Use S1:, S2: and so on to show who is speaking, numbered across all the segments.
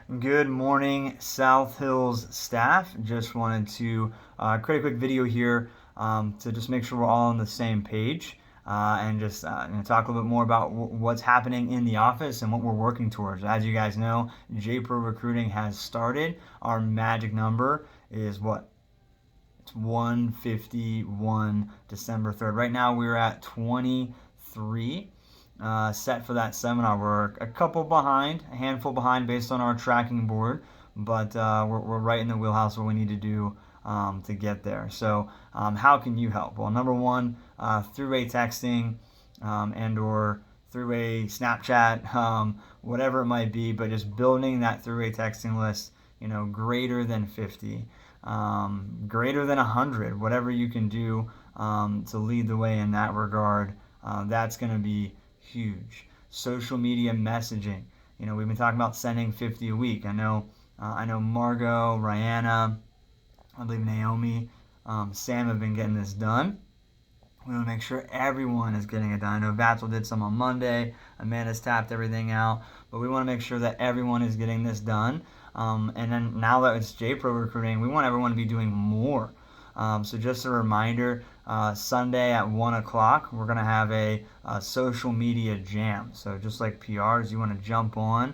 S1: Good morning, South Hills staff. Just wanted to create a quick video here to just make sure we're all on the same page and just talk a little bit more about what's happening in the office and what we're working towards. As you guys know, JPro recruiting has started. Our magic number is what? It's 151 December 3rd. Right now we're at 23 set for that seminar. We're a couple behind, a handful behind based on our tracking board, but we're right in the wheelhouse what we need to do to get there. So how can you help? Well, number one, throughway texting and/or throughway Snapchat, whatever it might be, but just building that throughway texting list, greater than 50, greater than 100, whatever you can do to lead the way in that regard. That's going to be huge. Social media messaging. We've been talking about sending 50 a week. I know Margot, Rihanna, I believe Naomi, Sam have been getting this done. We want to make sure everyone is getting it done. I know Vatzel did some on Monday. Amanda's tapped everything out. But we want to make sure that everyone is getting this done. And then now that it's JPro recruiting, we want everyone to be doing more. So just a reminder, Sunday at 1 o'clock, we're going to have a social media jam. So just like PRs, you want to jump on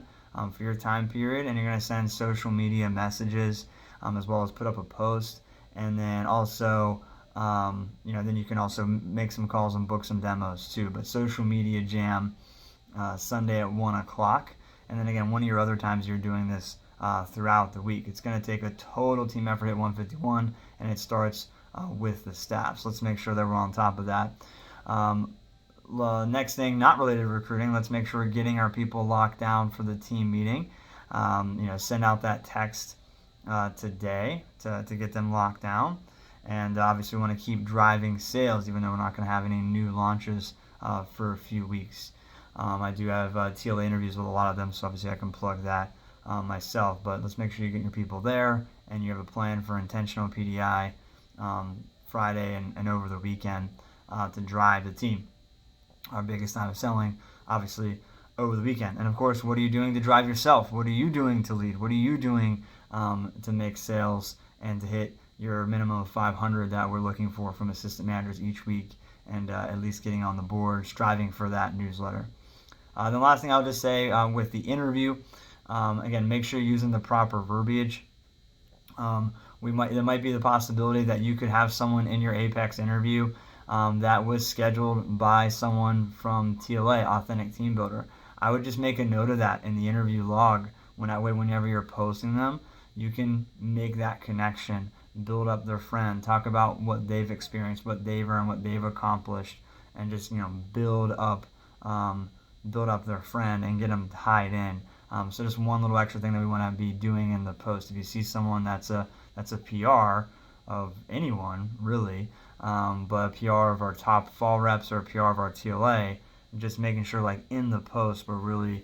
S1: for your time period, and you're going to send social media messages as well as put up a post. And then also, then you can also make some calls and book some demos too. But social media jam Sunday at 1 o'clock. And then again, one of your other times you're doing this throughout the week. It's going to take a total team effort at 151, and it starts with the staff. So let's make sure that we're on top of that. Next thing, not related to recruiting, let's make sure we're getting our people locked down for the team meeting. Send out that text today to get them locked down. And obviously we want to keep driving sales, even though we're not going to have any new launches for a few weeks. I do have TLA interviews with a lot of them, so obviously I can plug that myself. But let's make sure you get your people there, and you have a plan for intentional PDI Friday and over the weekend to drive the team. Our biggest time of selling, obviously, over the weekend. And of course, what are you doing to drive yourself? What are you doing to lead? What are you doing to make sales and to hit your minimum of 500 that we're looking for from assistant managers each week, and at least getting on the board, striving for that newsletter. The last thing I'll just say with the interview, again, make sure you're using the proper verbiage. There might be the possibility that you could have someone in your Apex interview that was scheduled by someone from TLA, Authentic Team Builder. I would just make a note of that in the interview log. Whenever you're posting them, you can make that connection, build up their friend, talk about what they've experienced, what they've earned, what they've accomplished, and just build up their friend and get them tied in. So just one little extra thing that we want to be doing in the post. If you see someone that's a PR of anyone really, but a PR of our top fall reps or a PR of our TLA, just making sure like in the post we're really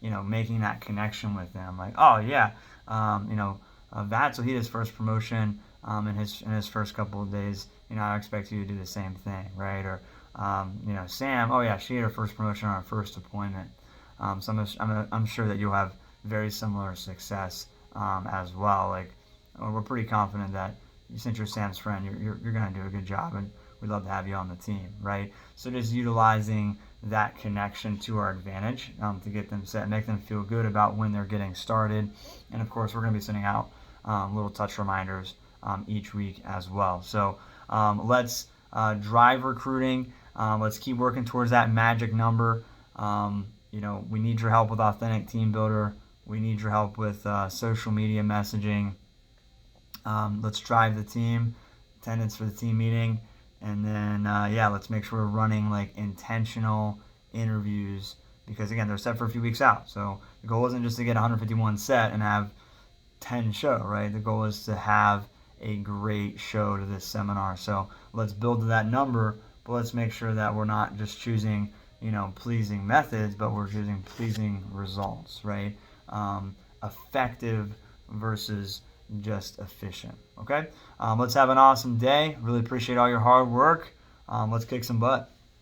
S1: making that connection with them. Like, oh yeah, Vatzel, he did his first promotion in his first couple of days. I expect you to do the same thing, right? Or Sam, oh yeah, she had her first promotion on her first appointment. So I'm sure that you'll have very similar success as well. Like, we're pretty confident that since you're Sam's friend, you're going to do a good job, and we'd love to have you on the team, right? So just utilizing that connection to our advantage to get them set, make them feel good about when they're getting started. And of course, we're going to be sending out little touch reminders each week as well. So let's drive recruiting. Let's keep working towards that magic number. We need your help with Authentic Team Builder. We need your help with social media messaging. Let's drive the team, attendance for the team meeting, and then let's make sure we're running like intentional interviews, because again, they're set for a few weeks out. So the goal isn't just to get 151 set and have 10 show, right? The goal is to have a great show to this seminar. So let's build to that number, but let's make sure that we're not just choosing pleasing methods, but we're choosing pleasing results, right? Effective versus just efficient. Okay, let's have an awesome day. Really appreciate all your hard work. Let's kick some butt.